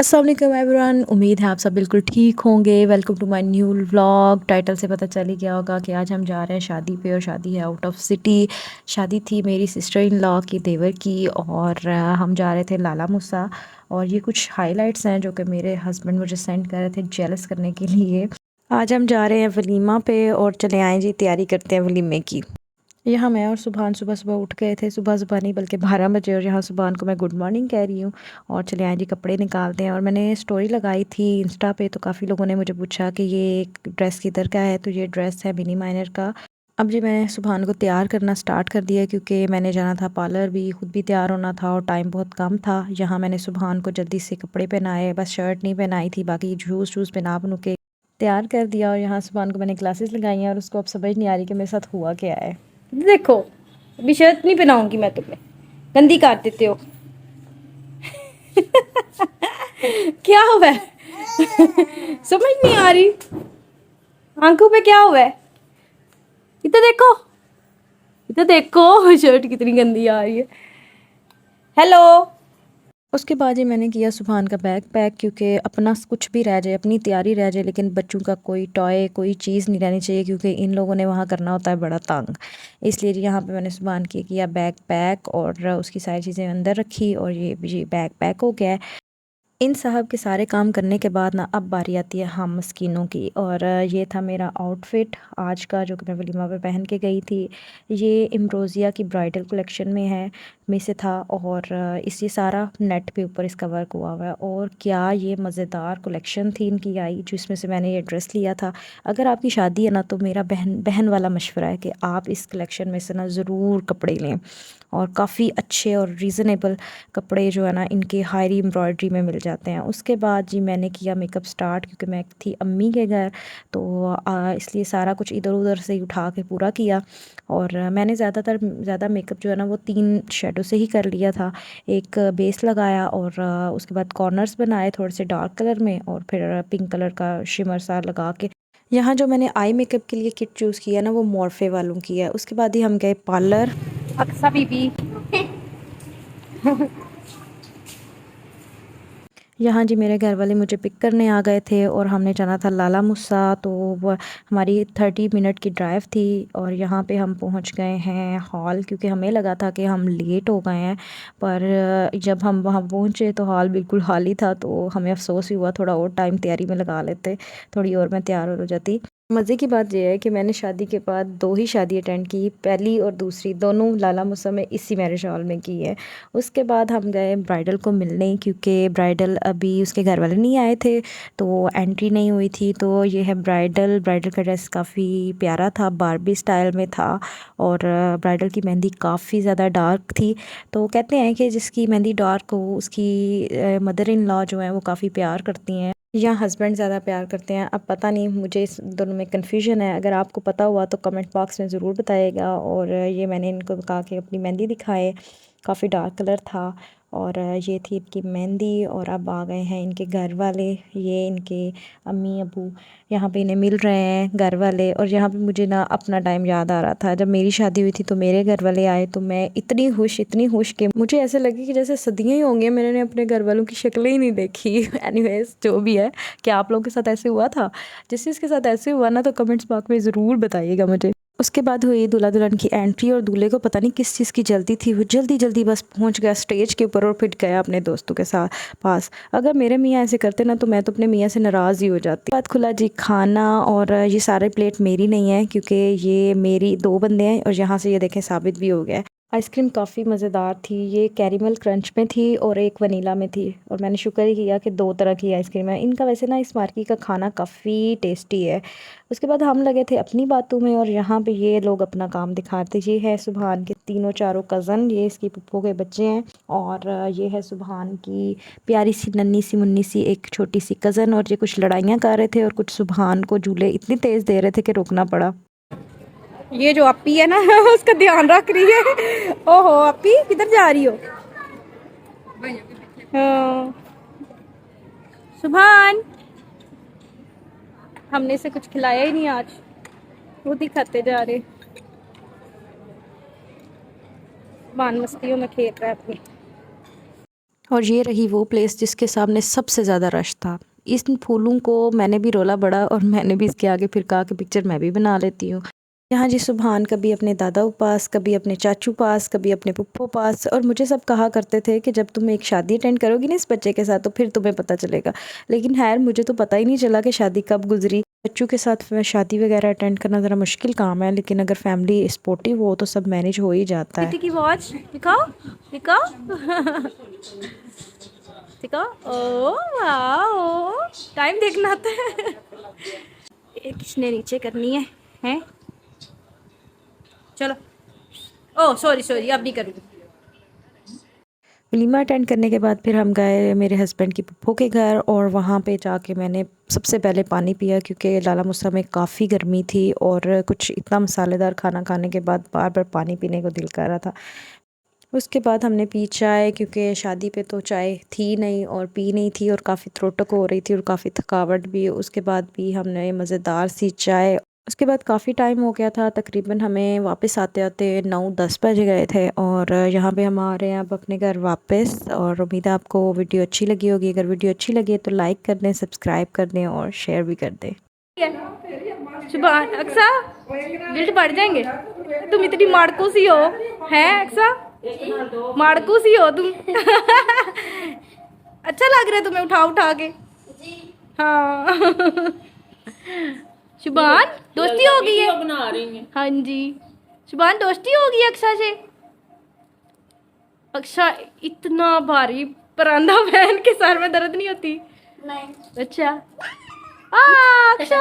अस्सलाम वालेकुम एवरीवन, उम्मीद है आप सब बिल्कुल ठीक होंगे। Welcome to my new vlog. Title से पता चल ही गया होगा कि आज हम जा रहे हैं शादी पे, और शादी है आउट ऑफ सिटी। शादी थी मेरी सिस्टर इन लॉ की, देवर की, और हम जा रहे थे लाला मुसा। और ये कुछ हाइलाइट्स हैं जो कि मेरे हस्बैंड मुझे सेंड कर रहे थे जेलस करने के लिए। आज हम जा रहे हैं वलीमा पे, और चले आए जी, तैयारी करते हैं वलीमे की। यहाँ मैं और सुबहान सुबह सुबह उठ गए थे, सुबह सुबह नहीं बल्कि 12 बजे, और यहाँ सुबहान को मैं गुड मॉर्निंग कह रही हूँ। और चले आए जी, कपड़े निकालते हैं। और मैंने स्टोरी लगाई थी इंस्टा पे, तो काफ़ी लोगों ने मुझे पूछा कि ये ड्रेस किधर का है। तो ये ड्रेस है मिनी माइनर का। अब जी मैंने सुबहान को तैयार करना स्टार्ट कर दिया, क्योंकि मैंने जाना था पार्लर भी, खुद भी तैयार होना था, और टाइम बहुत कम था। यहाँ मैंने सुबहान को जल्दी से कपड़े पहनाए, बस शर्ट नहीं पहनाई थी, बाकी शूज़ शूज़ पहना बनू के तैयार कर दिया। और यहाँ सुबहान को मैंने क्लासेस लगाई हैं, और उसको अब समझ नहीं आ रही कि मेरे साथ हुआ क्या है। देखो, अभी शर्ट नहीं पहनाऊंगी मैं तुम्हें, गंदी काट देते हो। क्या हुआ है? समझ नहीं आ रही, आंखों पे क्या हुआ है? इधर देखो, इधर देखो, शर्ट कितनी गंदी आ रही है। हेलो। उसके बाद ही मैंने किया सुबहान का बैग पैक, क्योंकि अपना कुछ भी रह जाए, अपनी तैयारी रह जाए, लेकिन बच्चों का कोई टॉय कोई चीज़ नहीं रहनी चाहिए, क्योंकि इन लोगों ने वहाँ करना होता है बड़ा तंग। इसलिए यहाँ पे मैंने सुबहान किया बैग पैक, और उसकी सारी चीज़ें अंदर रखी, और ये बैग पैक हो गया है। इन साहब के सारे काम करने के बाद ना, अब बारी आती है हम मस्किनों की। और ये था मेरा आउटफिट आज का, जो कि मैं वलीमा पे पहन के गई थी। ये इम्रोज़िया की ब्राइडल कलेक्शन में से था, और इसी सारा नेट पे ऊपर इसका वर्क हुआ हुआ है। और क्या ये मज़ेदार कलेक्शन थी इनकी आई, जिसमें से मैंने ये ड्रेस लिया था। अगर आपकी शादी है ना, तो मेरा बहन बहन वाला मशवरा है कि आप इस कलेक्शन में से ना ज़रूर कपड़े लें, और काफ़ी अच्छे और रीज़नेबल कपड़े जो है ना, इनके हायरी एम्ब्रॉयडरी में मिल जाते हैं। उसके बाद जी मैंने किया मेकअप स्टार्ट, क्योंकि मैं थी अम्मी के घर, तो इसलिए सारा कुछ इधर उधर से ही उठा के पूरा किया। और मैंने ज़्यादा मेकअप जो है ना, वो 3 शेडो से ही कर लिया था। एक बेस लगाया, और उसके बाद कॉर्नर्स बनाए थोड़े से डार्क कलर में, और फिर पिंक कलर का शिमर सा लगा के। यहाँ जो मैंने आई मेकअप के लिए किट चूज़ किया ना, वो मॉर्फे वालों की है। उसके बाद ही हम गए पार्लर। अक्सा बीबी। यहाँ जी मेरे घर वाले मुझे पिक करने आ गए थे, और हमने जाना था लाला मुसा। तो वो हमारी 30 मिनट की ड्राइव थी, और यहाँ पे हम पहुँच गए हैं हॉल, क्योंकि हमें लगा था कि हम लेट हो गए हैं। पर जब हम वहाँ पहुँचे तो हॉल बिल्कुल खाली था, तो हमें अफसोस ही हुआ, थोड़ा और टाइम तैयारी में लगा लेते, थोड़ी और मैं तैयार हो जाती। मज़े की बात यह है कि मैंने शादी के बाद 2 ही शादी अटेंड की, पहली और दूसरी दोनों लाला मुसा में इसी मैरिज हॉल में की है। उसके बाद हम गए ब्राइडल को मिलने, क्योंकि ब्राइडल अभी उसके घर वाले नहीं आए थे, तो एंट्री नहीं हुई थी। तो ये है ब्राइडल। ब्राइडल का ड्रेस काफ़ी प्यारा था, बारबी स्टाइल में था, और ब्राइडल की मेहंदी काफ़ी ज़्यादा डार्क थी। तो कहते हैं कि जिसकी मेहंदी डार्क हो, उसकी मदर इन लॉ जो है वो काफ़ी प्यार करती हैं, या हस्बैंड ज़्यादा प्यार करते हैं। अब पता नहीं, मुझे इस दोनों में कन्फ्यूजन है। अगर आपको पता हुआ तो कमेंट बॉक्स में ज़रूर बताइएगा। और ये मैंने इनको कहा कि अपनी मेहंदी दिखाए, काफ़ी डार्क कलर था, और ये थी इनकी मेहंदी। और अब आ गए हैं इनके घर वाले, ये इनके अम्मी अबू यहाँ पे इन्हें मिल रहे हैं, घर वाले। और यहाँ पे मुझे ना अपना टाइम याद आ रहा था, जब मेरी शादी हुई थी तो मेरे घर वाले आए, तो मैं इतनी खुश कि मुझे ऐसे लगी कि जैसे सदियाँ ही होंगी, मैंने अपने घर वालों की शक्लें ही नहीं देखी। एनीवेज जो भी है, क्या आप लोगों के साथ ऐसे हुआ था? जिस चीज़ के साथ ऐसे हुआ ना, तो कमेंट्स बॉक्स में ज़रूर बताइएगा मुझे। उसके बाद हुई दूल्हा दुल्हन की एंट्री, और दूल्हे को पता नहीं किस चीज़ की जल्दी थी, वो जल्दी जल्दी बस पहुंच गया स्टेज के ऊपर, और फिर गया अपने दोस्तों के साथ पास। अगर मेरे मियाँ ऐसे करते ना, तो मैं तो अपने मियाँ से नाराज़ ही हो जाती। बाद खुला जी खाना, और ये सारे प्लेट मेरी नहीं है, क्योंकि ये मेरी 2 बंदे हैं, और यहाँ से ये देखें साबित भी हो गया है। आइसक्रीम काफ़ी मज़ेदार थी, ये कैरेमल क्रंच में थी और एक वनीला में थी, और मैंने शुक्र ही किया कि 2 तरह की आइसक्रीम है इनका। वैसे ना इस मार्केट का खाना काफ़ी टेस्टी है। उसके बाद हम लगे थे अपनी बातों में, और यहाँ पे ये लोग अपना काम दिखा रहे थे। ये है सुबहान के तीनों चारों कज़न, ये इसकी पुप्पो के बच्चे हैं, और ये है सुबहान की प्यारी सी नन्ही सी मुन्नी सी एक छोटी सी कज़न। और ये कुछ लड़ाइयाँ कर रहे थे, और कुछ सुबहान को झूले इतनी तेज़ दे रहे थे कि रुकना पड़ा। ये जो अपी है ना, उसका ध्यान रख रही है। ओहो अपी, किधर जा रही हो? हाँ। सुभान, हमने इसे कुछ खिलाया ही नहीं आज, खुद ही खाते जा रहे। सुभान मस्तियों में खेल रहा है अपनी। और ये रही वो प्लेस जिसके सामने सबसे ज़्यादा रश था। इन फूलों को मैंने भी रोला बड़ा और मैंने भी इसके आगे फिर कहा कि पिक्चर मैं भी बना लेती हूँ। यहाँ जी सुबहान कभी अपने दादा पास, कभी अपने चाचू पास, कभी अपने पुप्पो पास, और मुझे सब कहा करते थे कि जब तुम एक शादी अटेंड करोगी ना इस बच्चे के साथ तो फिर तुम्हें पता चलेगा। लेकिन खैर मुझे तो पता ही नहीं चला कि शादी कब गुजरी। बच्चों के साथ शादी वगैरह अटेंड करना ज़रा मुश्किल काम है, लेकिन अगर फैमिली सपोर्टिव हो तो सब मैनेज हो ही जाता है। की वॉच दिखाओ दिखाओ दिखाओ। ओ वाओ, टाइम देखना आता है। ये किसने नीचे करनी है हैं? चलो। ओह सॉरी सॉरी, अब नहीं करूँगी। वलीमा अटेंड करने के बाद फिर हम गए मेरे हस्बैंड की पप्पो के घर, और वहाँ पे जाके मैंने सबसे पहले पानी पिया क्योंकि लाला मुसा में काफ़ी गर्मी थी और कुछ इतना मसालेदार खाना खाने के बाद बार बार पानी पीने को दिल कर रहा था। उसके बाद हमने पी चाय, क्योंकि शादी पे तो चाय थी नहीं और पी नहीं थी और काफ़ी थ्रोटक हो रही थी और काफ़ी थकावट भी। उसके बाद भी हमने मज़ेदार सी चाय। उसके बाद काफ़ी टाइम हो गया था, तकरीबन हमें वापस आते आते 9-10 बज गए थे, और यहाँ पे हम आ रहे हैं अब अपने घर वापस। और उम्मीद है आपको वीडियो अच्छी लगी होगी। अगर वीडियो अच्छी लगी तो लाइक कर दें, सब्सक्राइब कर दें और शेयर भी कर दें। सुबह अक्सा गिल्ट पड़ जाएंगे, तुम इतनी माड़कू सी हो हैं अक्सा, माड़कू सी हो तुम। अच्छा लग रहा है तुम्हें उठा उठा के? हाँ। शुभान दोस्ती हो गई है, बना रही है। हाँ जी शुभान दोस्ती हो गई अक्सा से। अक्सा इतना भारी परांदा पहन के सर में दर्द नहीं होती? नहीं। अच्छा अक्सा।